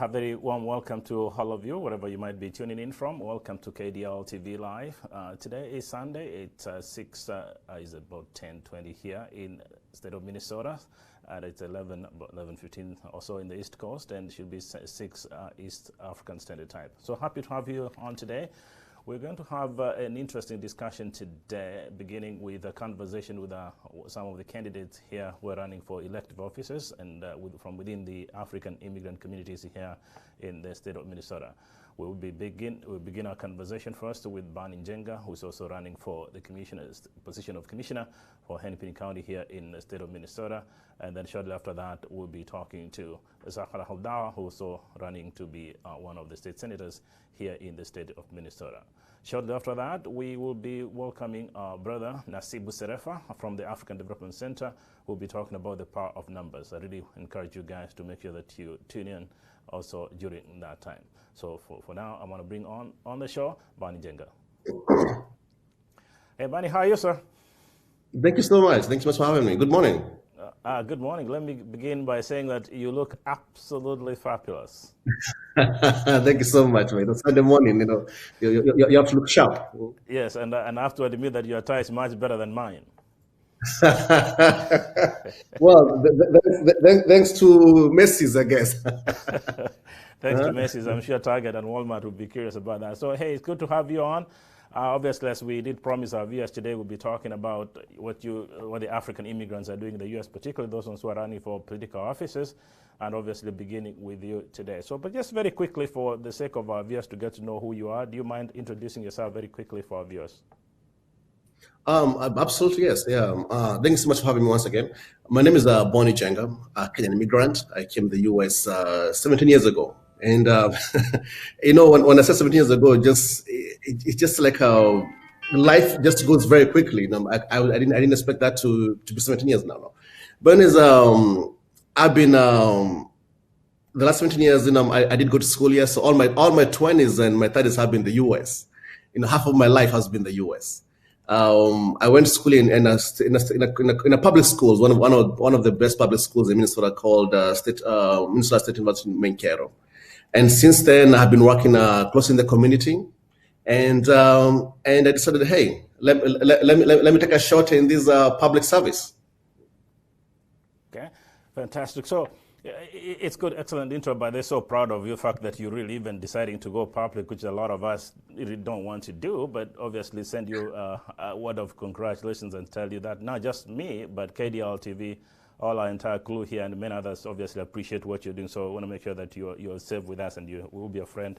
A very warm welcome to all of you, wherever you might be tuning in from. Welcome to KDRTV Live. Today is Sunday. It's is about 10:20 here in the state of Minnesota. And it's 11:15 or so in the East Coast, and it should be 6 East African Standard Time. So happy to have you on today. We're going to have an interesting discussion today, beginning with a conversation with some of the candidates here who are running for elective offices and from within the African immigrant communities here in the state of Minnesota. We'll begin our conversation first with Boni Njenga, who's also running for the position of commissioner for Hennepin County here in the state of Minnesota. And then shortly after that, we'll be talking to Zakara Haldawa, who's also running to be one of the state senators here in the state of Minnesota. Shortly after that, we will be welcoming our brother Nasibu Serefa from the African Development Center, who will be talking about the power of numbers. I really encourage you guys to make sure that you tune in also during that time. So for now, I want to bring on the show Boni Njenga. Hey, Boni, how are you, sir? Thank you so much. Thanks so much for having me. Good morning. Good morning. Let me begin by saying that you look absolutely fabulous. Thank you so much, mate. On Sunday morning, you have to look sharp. Yes, and I have to admit that your tie is much better than mine. Well, thanks to Macy's, I guess. Thanks to Macy's. I'm sure Target and Walmart would be curious about that. So, hey, it's good to have you on. Obviously, as we did promise our viewers today, we'll be talking about what the African immigrants are doing in the U.S., particularly those ones who are running for political offices, and obviously beginning with you today. So, but just very quickly, for the sake of our viewers to get to know who you are, do you mind introducing yourself very quickly for our viewers? Absolutely, yes. Yeah. Thank you so much for having me once again. My name is Boni Njenga, a Kenyan immigrant. I came to the U.S. 17 years ago. And, when I said 17 years ago, it's just like life just goes very quickly. I didn't expect that to be 17 years now. But I've been, the last 17 years, I did go to school here. So all my 20s and my 30s have been the U.S. Half of my life has been the U.S. I went to school in a public schools, one of the best public schools in Minnesota called Minnesota State University in Mankato. And since then, I've been working close in the community, and I decided, hey, let me take a shot in this public service. Okay, fantastic. So it's good, excellent intro, but they're so proud of you, the fact that you're really even deciding to go public, which a lot of us really don't want to do, but obviously send you a word of congratulations and tell you that not just me, but KDRTV, all our entire crew here and many others obviously appreciate what you're doing. So I want to make sure that you're safe with us and you will be a friend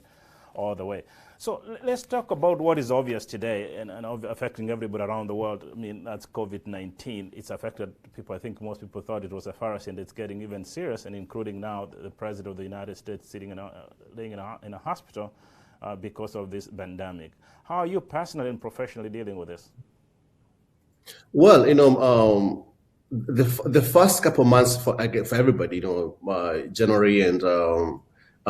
all the way. So let's talk about what is obvious today and affecting everybody around the world. I mean, that's COVID-19. It's affected people. I think most people thought it was a virus, and it's getting even serious, and including now the President of the United States sitting laying in a hospital because of this pandemic. How are you personally and professionally dealing with this? Well, the first couple of months for everybody, January and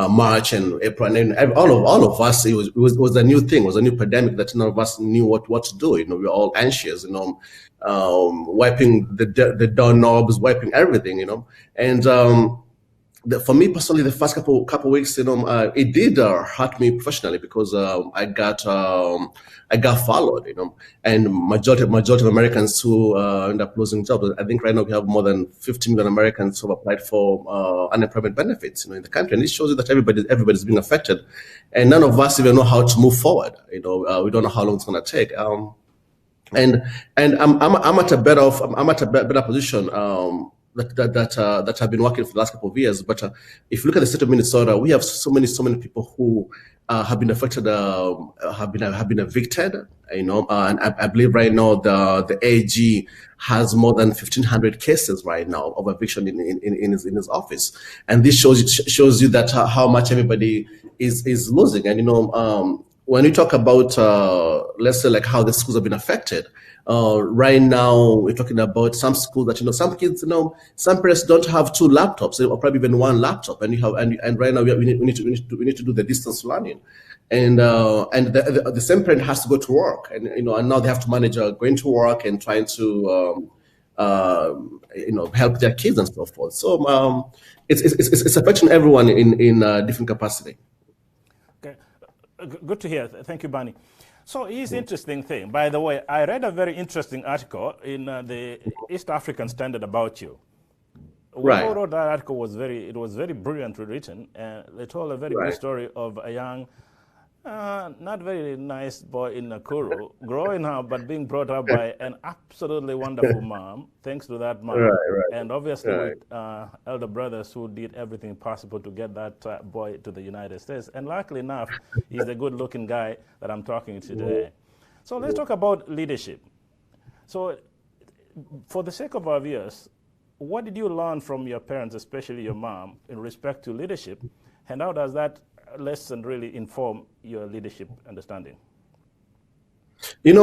March and April, and all of us, it was a new thing. It was a new pandemic that none of us knew what to do. We were all anxious, wiping the doorknobs, wiping everything, and. For me personally, the first couple weeks, it did hurt me professionally because I got followed, and majority of Americans who end up losing jobs. I think right now we have more than 50 million Americans who have applied for unemployment benefits, in the country, and it shows you that everybody's being affected, and none of us even know how to move forward. We don't know how long it's going to take. And I'm at a better position. That have been working for the last couple of years. But if you look at the state of Minnesota, we have so many people who have been affected, have been evicted. And I believe right now the AG has more than 1,500 cases right now of eviction in his office, and this shows you that how much everybody is losing. And when we talk about let's say like how the schools have been affected. Right now, we're talking about some schools that some kids, some parents don't have 2 laptops, or probably even 1 laptop, and right now we need to do the distance learning, and the same parent has to go to work, and now they have to manage going to work and trying to help their kids and so forth. So it's affecting everyone in different capacity. Okay, good to hear. Thank you, Boni. So here's the interesting thing. By the way, I read a very interesting article in the East African Standard about you. Right. Who wrote that article was very brilliantly written, and they told a very good story of a young, not very nice boy in Nakuru, growing up but being brought up by an absolutely wonderful mom, thanks to that mom, and obviously with elder brothers who did everything possible to get that boy to the United States. And luckily enough, he's the good-looking guy that I'm talking to today. So let's talk about leadership. So for the sake of our viewers, what did you learn from your parents, especially your mom, in respect to leadership, and how does that lesson really inform your leadership understanding? When I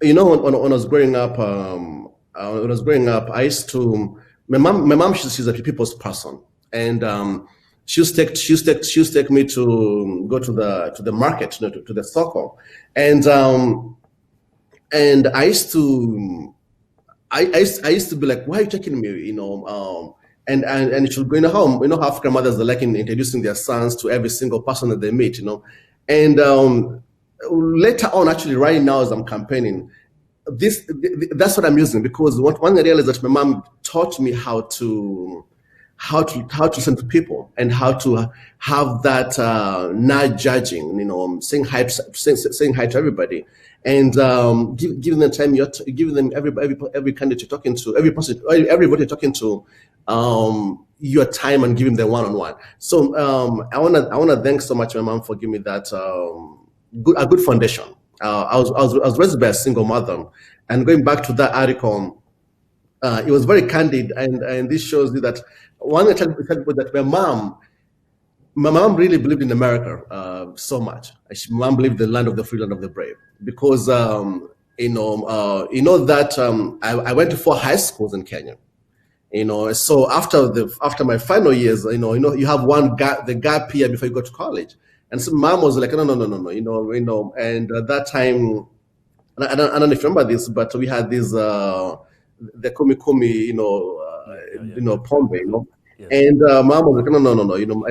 was growing up, I used to. My mom, she's a people's person, and she used to take me to go to the market, to the circle, and I used to. I used to be like, why are you taking me? And she'll go home. How African mothers are like introducing their sons to every single person that they meet. And later on, actually, right now as I'm campaigning, that's what I'm using, because one I realized that my mom taught me how to listen to people and how to have that not judging, saying hi to everybody. And giving them time, giving them every candidate you're talking to, everybody you're talking to, your time and giving them one-on-one. So I wanna thank so much my mom for giving me that a good foundation. I was raised by a single mother, and going back to that article, it was very candid, and this shows you that one thing I tell people that my mom really believed in America so much. My mom believed the land of the free, land of the brave, because that I went to 4 high schools in Kenya. So after my final years, you have the gap year before you go to college, and so mom was like, no, and at that time, I don't know if you remember this, but we had this the kumi pombe, Yes. And mom was like, no.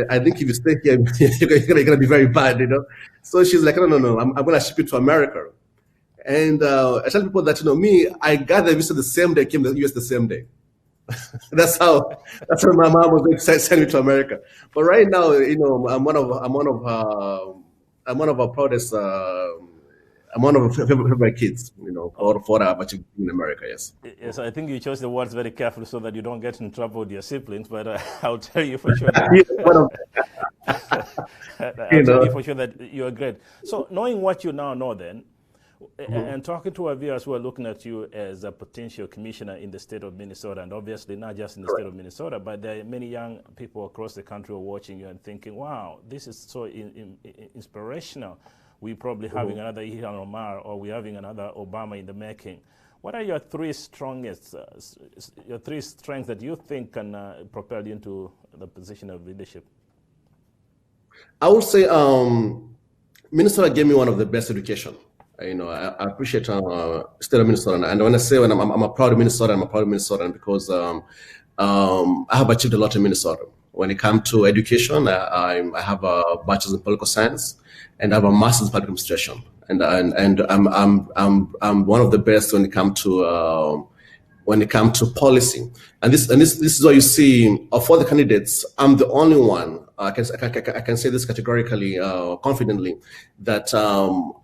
I think if you stay here, you're gonna be very bad, So she's like, no. I'm gonna ship you to America. And I tell people that me, I got the visa the same day, came to the US the same day. that's how my mom was going to send me to America. But right now, I'm one of our proudest. I'm one of her favorite kids, for what I've achieved in America, yes. Yes, I think you chose the words very carefully so that you don't get in trouble with your siblings, but I'll tell you for sure that, tell you for sure that you're great. So knowing what you now know then, and talking to our viewers who are looking at you as a potential commissioner in the state of Minnesota, and obviously not just in the state of Minnesota, but there are many young people across the country who are watching you and thinking, wow, this is so inspirational. We're probably having another Ilhan Omar, or we're having another Obama in the making. What are your 3 strengths that you think can propel you into the position of leadership? I would say Minnesota gave me one of the best education. I appreciate state of Minnesota, and when I say I'm a proud Minnesotan, I'm a proud Minnesotan because I have achieved a lot in Minnesota. When it comes to education, I have a bachelor's in political science, and I have a master's in public administration, and I'm one of the best when it comes to policy. And this is what you see of all the candidates. I'm the only one. I can say this categorically, confidently, that I'm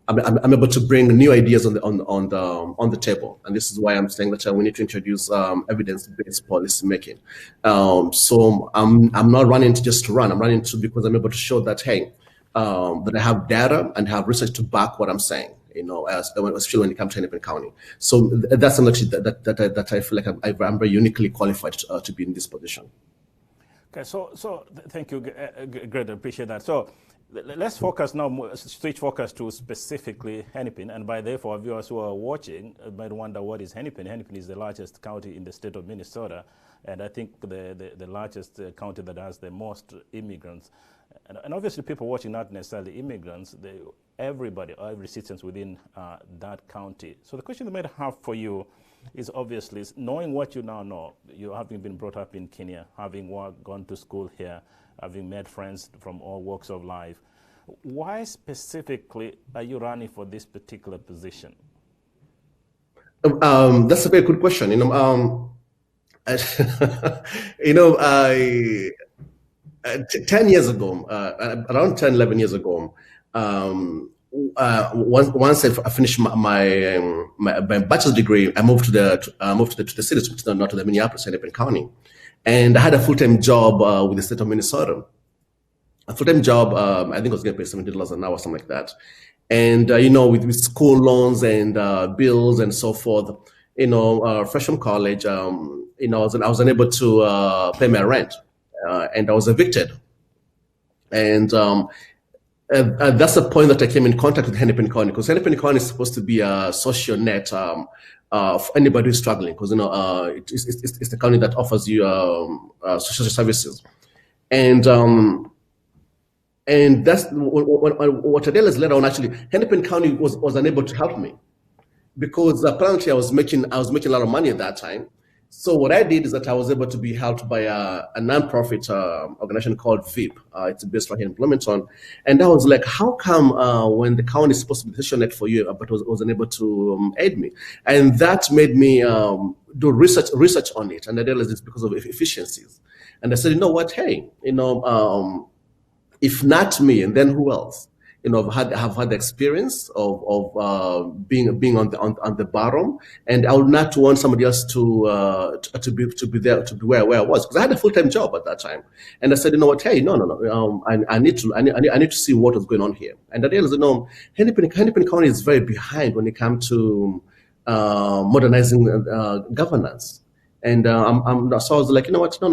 able to bring new ideas on the table. And this is why I'm saying that we need to introduce evidence-based policy making. So I'm not running just to run. I'm running because I'm able to show that that I have data and have research to back what I'm saying. Especially when it comes to Hennepin County. So that's something that I feel like I'm very uniquely qualified to be in this position. Okay, so thank you, great, I appreciate that. So let's focus now, switch focus to specifically Hennepin, and by therefore viewers who are watching might wonder what is Hennepin. Hennepin is the largest county in the state of Minnesota, and I think the largest county that has the most immigrants. And obviously people watching, not necessarily immigrants, everybody, every citizen within that county. So the question I might have for you is obviously knowing what you now know. You having been brought up in Kenya, having gone to school here, having met friends from all walks of life. Why specifically are you running for this particular position? That's a very good question. You know, 10 years ago, around 10, 11 years ago, once I finished my bachelor's degree, I moved to the city, not to the Minneapolis, Hennepin County, and I had a full-time job with the state of Minnesota. A full-time job, I think I was getting paid $70 an hour, something like that. And with school loans and bills and so forth, fresh from college, I was unable to pay my rent, and I was evicted. And that's the point that I came in contact with Hennepin County, because Hennepin County is supposed to be a social net for anybody who's struggling, because it's the county that offers you social services, and that's what I realized later on. Actually, Hennepin County was unable to help me, because apparently I was making a lot of money at that time. So what I did is that I was able to be helped by a nonprofit organization called VIP. It's based right here in Bloomington. And I was like, how come when the county is supposed to be the social net for you, but was unable to aid me? And that made me do research on it. And I realized it's because of efficiencies. And I said, you know what? Hey, if not me, and then who else? Have had the experience of being on the bottom, and I would not want somebody else to be there, to be where I was, because I had a full-time job at that time. And I said, you know what? Hey, no, I need to see what was going on here. And I realized, Hennepin County is very behind when it comes to modernizing governance. And so I was like, you know what? No.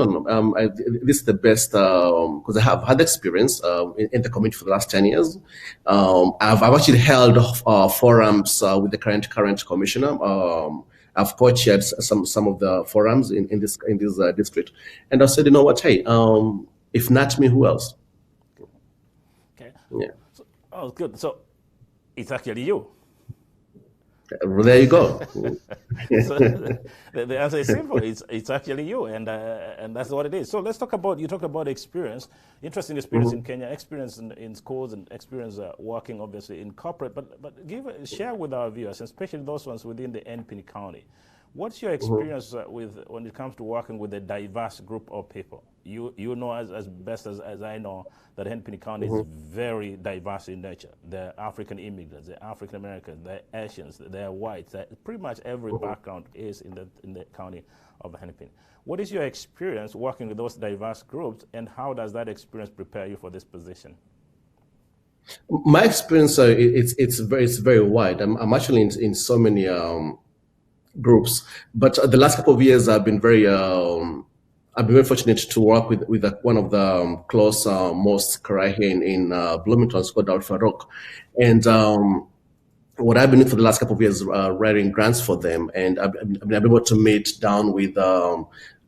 This is the best, because I have had experience in the community for the last 10 years. I've actually held forums with the current commissioner. I've co-chaired some of the forums in this district, and I said, you know what? Hey, if not me, who else? Okay. Yeah. So, good. So it's actually you. There you go. So the answer is simple. It's actually you, and that's what it is. So let's talk about, you talked about experience, interesting experience in Kenya, experience in schools, and experience working obviously in corporate. But share with our viewers, especially those ones within the Hennepin County. What's your experience with when it comes to working with a diverse group of people? You know as best as I know that Hennepin County is very diverse in nature. There are African immigrants, there are African Americans, there are Asians, there are whites. Pretty much every background is in the county of Hennepin. What is your experience working with those diverse groups, and how does that experience prepare you for this position? My experience, it's very wide. I'm actually in so many groups, but the last couple of years I've been very fortunate to work with one of the close most career here in Bloomington, called Farouk. And what I've been doing for the last couple of years, writing grants for them, and I've been able to meet down with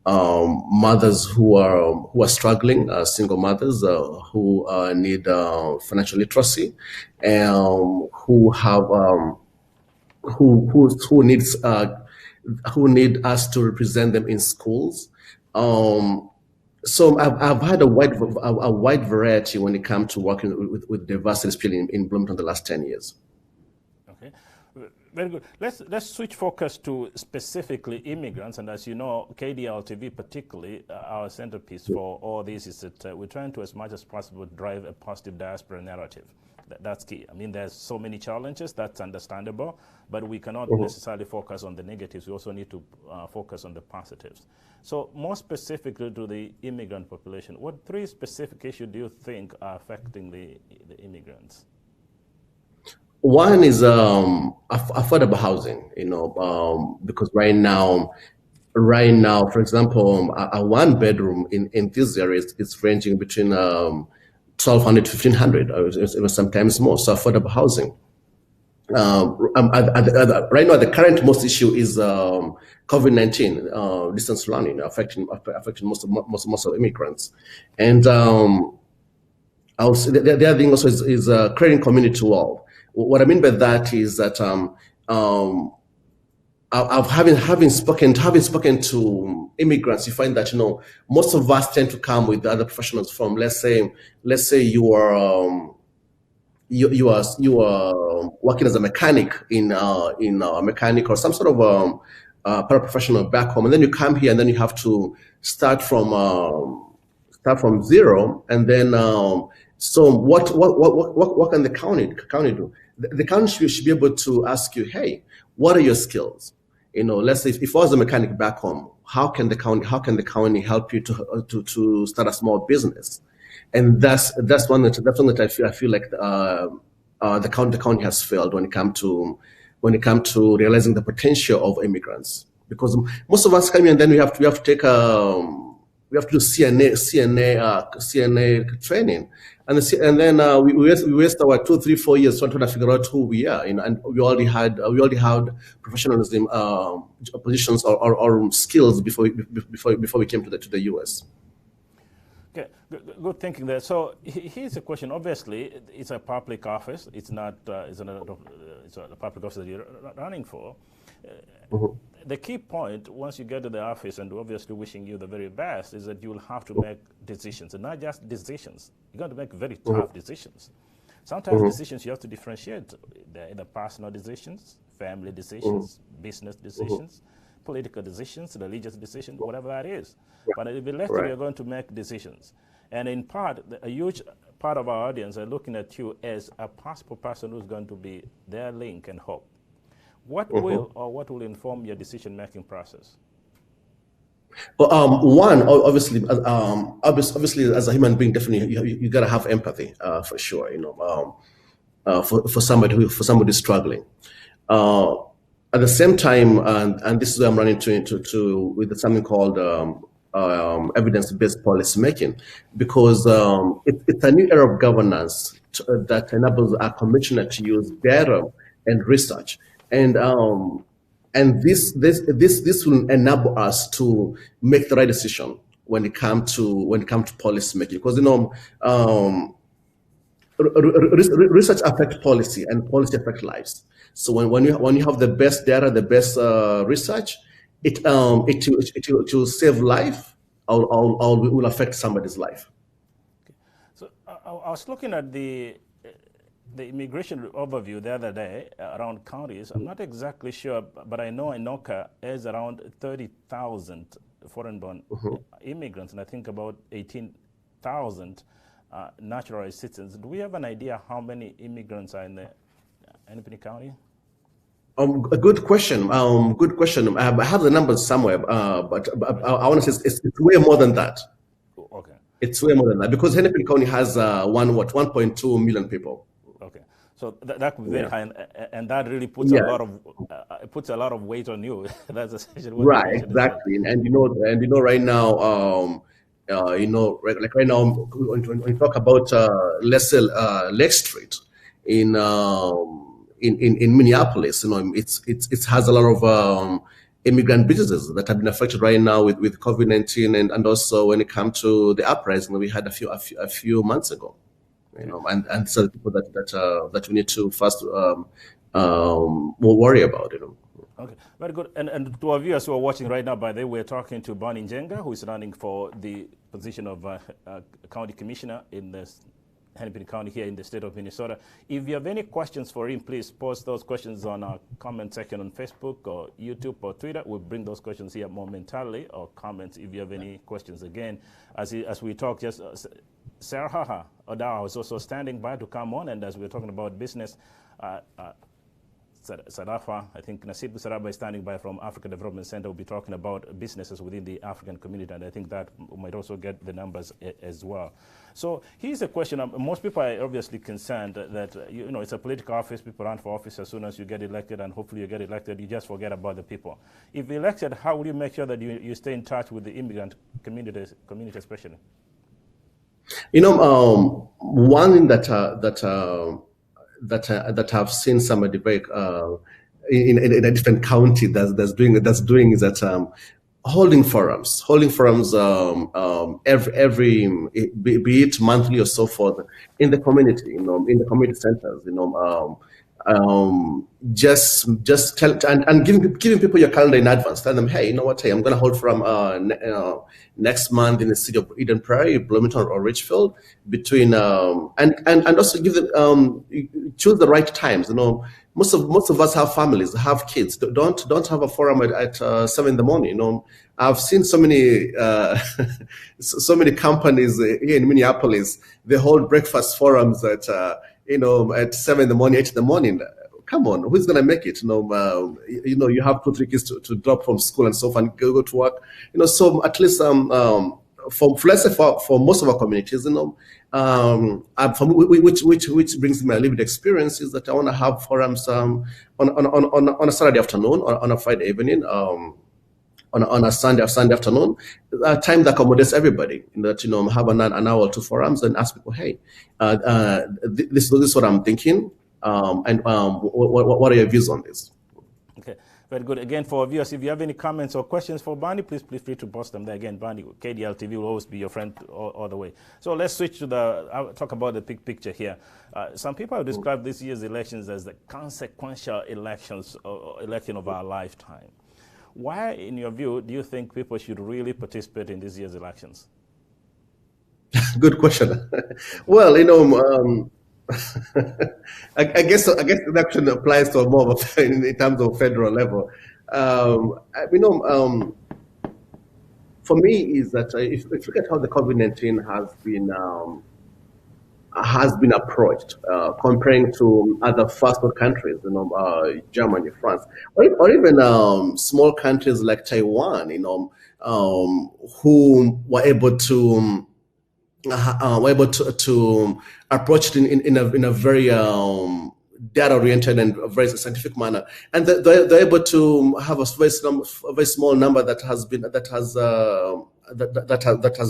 mothers who are struggling, single mothers who need financial literacy, and who need us to represent them in schools. So I've had a wide variety when it comes to working with diversity, especially in Bloomington, the last 10 years. Okay, very good. Let's switch focus to specifically immigrants, and as you know, KDRTV particularly, our centerpiece for all this is that we're trying to, as much as possible, drive a positive diaspora narrative. That's key. I mean, there's so many challenges, that's understandable, but we cannot necessarily focus on the negatives. We also need to focus on the positives. So more specifically to the immigrant population, what 3 specific issues do you think are affecting the immigrants? One is affordable housing, because right now, for example, a 1-bedroom in these areas is ranging between $1,200 to $1,500, or sometimes more. So affordable housing. Right now, the current most issue is COVID-19, distance learning, affecting most of immigrants. And I would say the other thing also is creating community wall. What I mean by that is that I've having spoken to immigrants, you find that most of us tend to come with other professionals from, let's say you are you are working as a mechanic in a mechanic or some sort of paraprofessional back home, and then you come here and then you have to start from zero, and then so what can the county do? The county should be able to ask you, hey, what are your skills? Let's say if I was a mechanic back home, how can the county help you to start a small business? And that's one that I feel like the county has failed when it comes to realizing the potential of immigrants, because most of us come here and then we have to do CNA training, and then we waste our 2, 3, 4 years trying to figure out who we are, and we already had professionalism positions or skills before we came to the US. Okay, good thinking there. So here's a question. Obviously, it's a public office. It's not. It's a public office that you're running for. The key point, once you get to the office, and obviously wishing you the very best, is that you will have to make decisions, and not just decisions. You're going to make very tough decisions. Sometimes decisions you have to differentiate. They're either personal decisions, family decisions, business decisions, political decisions, religious decisions, whatever that is. But if elected, you're going to make decisions. And in part, a huge part of our audience are looking at you as a possible person who's going to be their link and hope. What will inform your decision-making process? Well, one, obviously, as a human being, definitely you gotta have empathy for sure. For somebody who's struggling. At the same time, and this is where I'm running into with something called evidence-based policy making, because it's a new era of governance that enables our commissioner to use data and research, and this will enable us to make the right decision when it comes to policy making, because research affects policy and policy affects lives. So when you have the best data, the best research, it will save life or will affect somebody's life. Okay. So I was looking at the immigration overview the other day around counties. I'm not exactly sure, but I know Inoka has around 30,000 foreign-born immigrants, and I think about 18,000 naturalized citizens. Do we have an idea how many immigrants are in the Hennepin County? A good question. Good question. I have the numbers somewhere, but I want to say it's way more than that. Okay. It's way more than that, because Hennepin County has 1.2 million people. Okay, so that could be very high, and that really puts a lot of weight on you. That's essentially what right. Exactly, and right now, like right now, when we talk about let's say Lake Street in Minneapolis, it has a lot of immigrant businesses that have been affected right now with COVID-19, and also when it comes to the uprising we had a few months ago, and so the people that we need to first worry about, Okay, very good. And to our viewers who are watching right now, by the way, we're talking to Boni Njenga, who is running for the position of county commissioner in the Hennepin County here in the state of Minnesota. If you have any questions for him, please post those questions on our comment section on Facebook or YouTube or Twitter. We'll bring those questions here momentarily, or comments if you have any questions. Again, as we talk, just Sarah Odawa is also standing by to come on, and as we're talking about business, Sarafa, I think Nasib Saraba is standing by from Africa Development Center. We'll be talking about businesses within the African community, and I think that might also get the numbers as well. So here's a question. Most people are obviously concerned that, it's a political office. People run for office as soon as you get elected, and hopefully you get elected, you just forget about the people. If elected, how will you make sure that you stay in touch with the immigrant community especially? One thing that I've seen somebody very in a different county that's doing is that holding forums every be it monthly or so forth in the community, in the community centers, just tell and giving people your calendar in advance. Tell them, hey, you know what? Hey, I'm going to hold from next month in the city of Eden Prairie, Bloomington, or Richfield. Between and also give them choose the right times. Most of us have families, have kids. Don't have a forum at 7 in the morning. I've seen so many so many companies here in Minneapolis. They hold breakfast forums at at 7 in the morning, 8 in the morning. Come on, who's gonna make it? You have 2, 3 kids to drop from school and so forth and go to work. So at least for let's say for most of our communities, which brings me a lived experience is that I want to have forums on a Saturday afternoon or on a Friday evening. On a Sunday afternoon, a time that accommodates everybody. That have an hour or 2 forums and ask people, hey, this is what I'm thinking, and what are your views on this? Okay, very good. Again, for our viewers, if you have any comments or questions for Boni, please feel free to post them there. Again, Boni, KDRTV will always be your friend all the way. So let's switch to I'll talk about the big picture here. Some people have described this year's elections as the consequential elections or election of our lifetime. Why, in your view, do you think people should really participate in this year's elections? Good question. Well, I guess the election applies to more of in terms of federal level. For me, is that if you look at how the COVID-19 has been approached, comparing to other first world countries, Germany, France, or even small countries like Taiwan, who were able to approach it in a very data-oriented and a very scientific manner, and they're able to have a very small number that has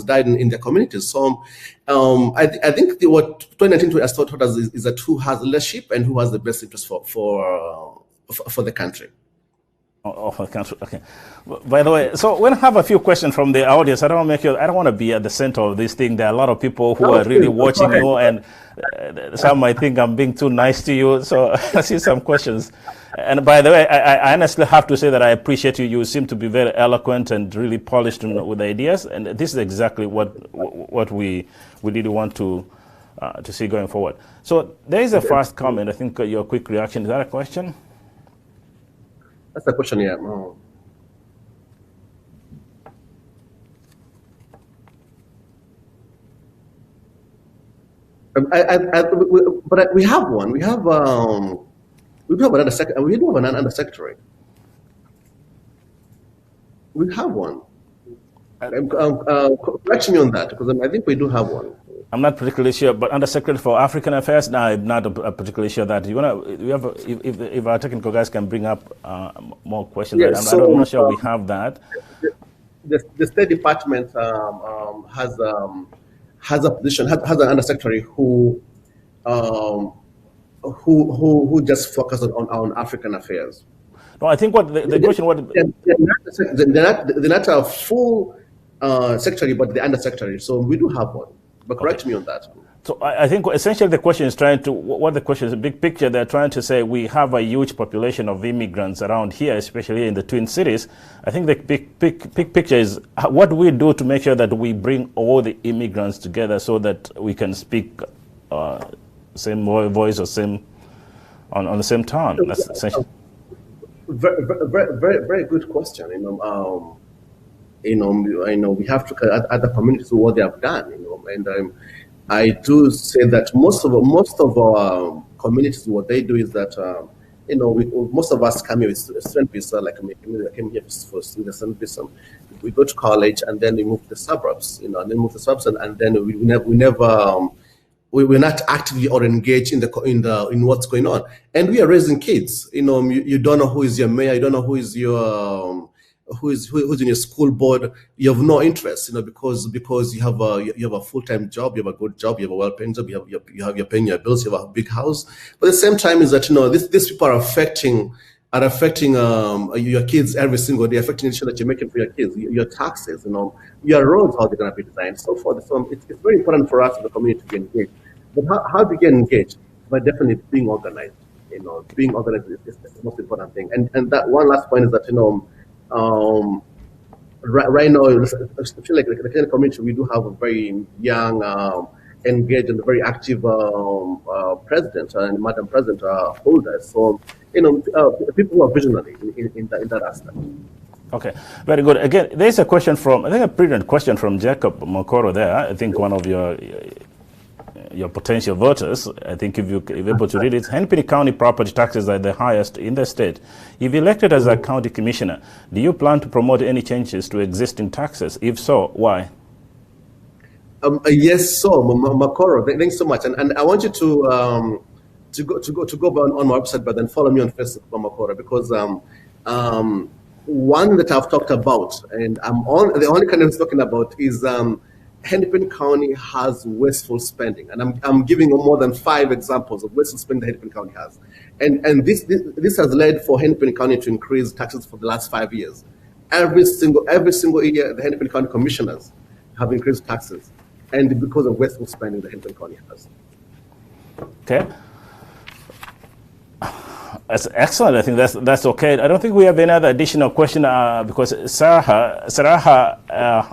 died in their communities. So I think what 2019 has taught us is that who has leadership and who has the best interest for the country. For the country. Okay. By the way, so when I have a few questions from the audience, I don't want to be at the center of this thing. There are a lot of people who are really watching you, and some might think I'm being too nice to you. So I see some questions. And by the way, I honestly have to say that I appreciate you. You seem to be very eloquent and really polished with ideas, and this is exactly what we really want to see going forward. So there is a first comment. I think your quick reaction. Is that a question? That's the question, yeah. But we have one. We do have another secretary. We have one. Correct me on that, because I think we do have one. I'm not particularly sure, but Undersecretary for African Affairs, no, I'm not particularly sure that. If our technical guys can bring up more questions, yes, I'm not sure we have that. The State Department has a position, has an Undersecretary who just focuses on African affairs. No, I think what the question what they're not a full secretary, but the Undersecretary. So we do have one. But correct me on that. So I think essentially the question is what the question is, a big picture, they're trying to say we have a huge population of immigrants around here, especially in the Twin Cities. I think the big picture is what do we do to make sure that we bring all the immigrants together so that we can speak same voice or same on the same tone. That's essentially. Very good question. I know we have to look at other communities what they have done. And I do say that most of our communities, what they do is that most of us come here with student visa, like I came here for student visa. We go to college and then we move to the suburbs, and then we're not actively or engaged in what's going on, and we are raising kids. You don't know who is your mayor, you don't know who is your who's in your school board. You have no interest, because you have a full-time job, you have a good job, you have a well-paying job, you're paying your bills, you have a big house. But at the same time is that these people are affecting your kids every single day, affecting the sure that you're making for your kids, your taxes, your roads, how they're going to be designed, so forth. So it's very important for us as a community to be engaged. But how do you get engaged? By definitely being organized. being organized is the most important thing. And that one last point is that, right now, especially like the Kenyan community, we do have a very young, engaged, and very active president and Madam President holder. So, people who are visionary in that aspect. Okay, very good. Again, there's a question from, I think a brilliant question from Jacob Mokoro there. I think one of your potential voters. I think if you're able to read it, Hennepin County property taxes are the highest in the state. If elected as a county commissioner, do you plan to promote any changes to existing taxes? If so, why? Yes, so Makoro, thanks so much, and I want you to go on my website, but then follow me on Facebook, Makoro, because one that I've talked about, and the only kind I'm talking about is Hennepin County has wasteful spending, and I'm giving more than 5 examples of wasteful spending that Hennepin County has, and this has led for Hennepin County to increase taxes for the last 5 years. Every single year, the Hennepin County commissioners have increased taxes, and because of wasteful spending that Hennepin County has. Okay. That's excellent. I think that's okay. I don't think we have any other additional question because Saraha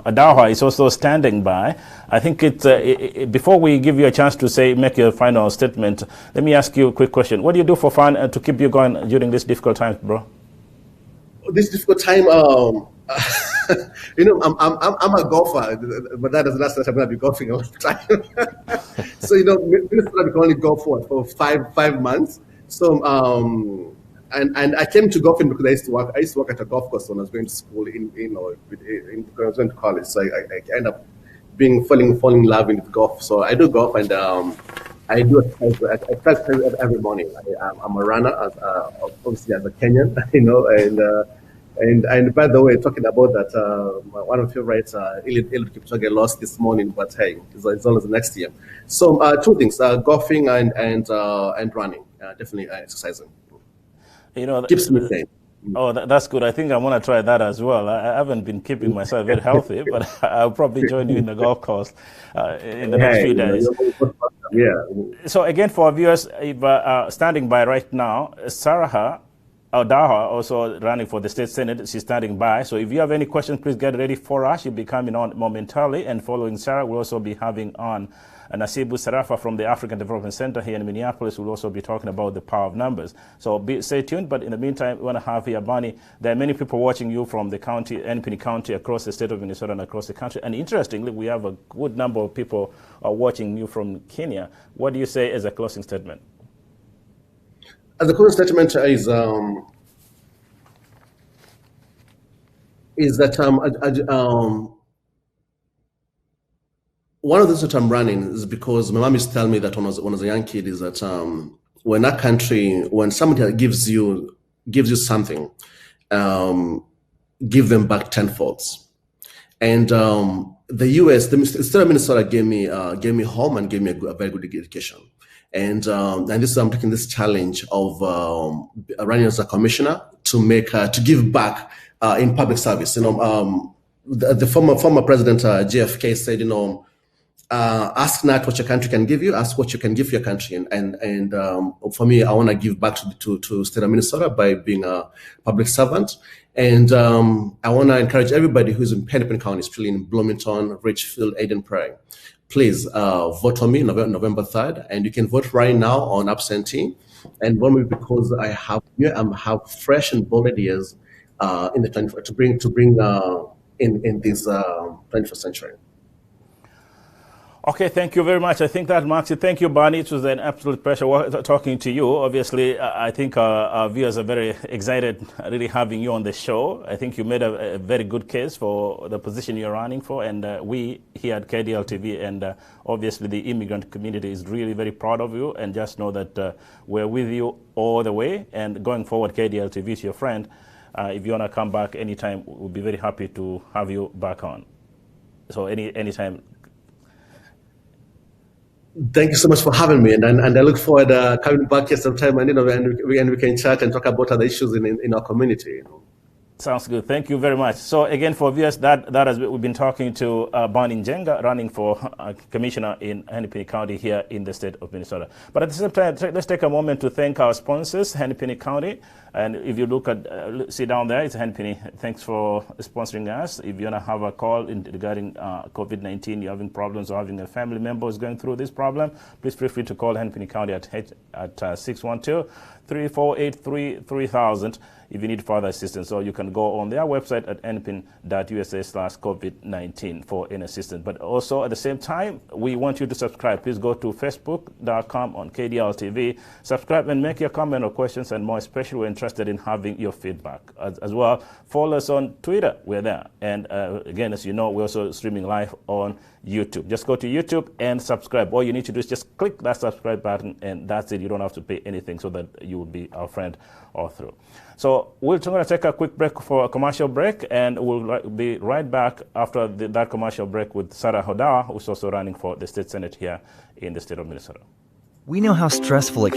Adawa is also standing by. I think before we give you a chance to make your final statement, let me ask you a quick question. What do you do for fun to keep you going during this difficult time, bro? This difficult time, I'm a golfer, but that doesn't mean I'm going to be golfing all the time. So Minnesota can only golf for 5 months. So and I came to golfing because I used to work at a golf course when I was going to school when I was going to college. So I ended up falling in love with golf. So I do golf, and I do exercise every morning. I'm a runner, obviously as a Kenyan, and by the way, talking about that, one of your favorites, Eliud Kipchoge, lost this morning, but hey, it's always the next year. So 2 things: golfing and running. Definitely exercising. Keeps me sane. Oh, that's good. I think I want to try that as well. I haven't been keeping myself very healthy, but I'll probably join you in the golf course in the next few days. Yeah. So again, for our viewers, if, standing by right now, Saraha Adawa, also running for the state senate, she's standing by. So if you have any questions, please get ready for us. She'll be coming on momentarily, and following Sarah, we'll also be having on Nasibu Sarafa from the African Development Center here in Minneapolis. Will also be talking about the power of numbers. So stay tuned. But in the meantime, we want to have here Boni. There are many people watching you from the county, Hennepin County, across the state of Minnesota and across the country. And interestingly, we have a good number of people watching you from Kenya. What do you say as a closing statement? As a closing statement is that one of the reasons that I'm running is because my mom used to tell me that when I was a young kid is that when somebody gives you something, give them back tenfold. And the U.S., the state of Minnesota gave me home and gave me a very good education. And this I'm taking this challenge of running as a commissioner to give back in public service. The former president JFK said, ask not what your country can give you, ask what you can give your country. And for me, I want to give back to state of Minnesota by being a public servant. And I want to encourage everybody who's in Hennepin County, especially in Bloomington, Richfield, Eden Prairie, please vote for me November 3rd. And you can vote right now on absentee. And vote me because I have fresh and bold ideas in the to bring in this 21st century. Okay, thank you very much. I think that marks it. Thank you, Boni. It was an absolute pleasure talking to you. Obviously, I think our viewers are very excited really having you on the show. I think you made a very good case for the position you're running for, and we here at KDRTV and obviously the immigrant community is really very proud of you, and just know that we're with you all the way, and going forward, KDRTV is your friend. If you want to come back anytime, we'll be very happy to have you back on. So anytime. Thank you so much for having me, and I look forward coming back here sometime, and we can chat and talk about other issues in our community. Sounds good. Thank you very much. So again, for viewers, we've been talking to Boni Njenga, running for commissioner in Hennepin County here in the state of Minnesota. But at the same time, let's take a moment to thank our sponsors, Hennepin County. And if you look at, see down there, it's Hennepin. Thanks for sponsoring us. If you want to have a call regarding COVID-19, you're having problems or having a family member who's going through this problem, please feel free to call Hennepin County at 612-348-3000 if you need further assistance. Or you can go on their website at hennepin.usa/COVID-19 for any assistance. But also at the same time, we want you to subscribe. Please go to facebook.com on KDRTV. Subscribe and make your comment or questions, and more especially we're interested in having your feedback. As well, follow us on Twitter. We're there. And again, as you know, we're also streaming live on YouTube. Just go to YouTube and subscribe. All you need to do is just click that subscribe button, and that's it. You don't have to pay anything, so that you will be our friend all through. So we're going to take a quick break for a commercial break, and we'll be right back after that commercial break with Sarah Hodawa, who's also running for the state senate here in the state of Minnesota. We know how stressful it can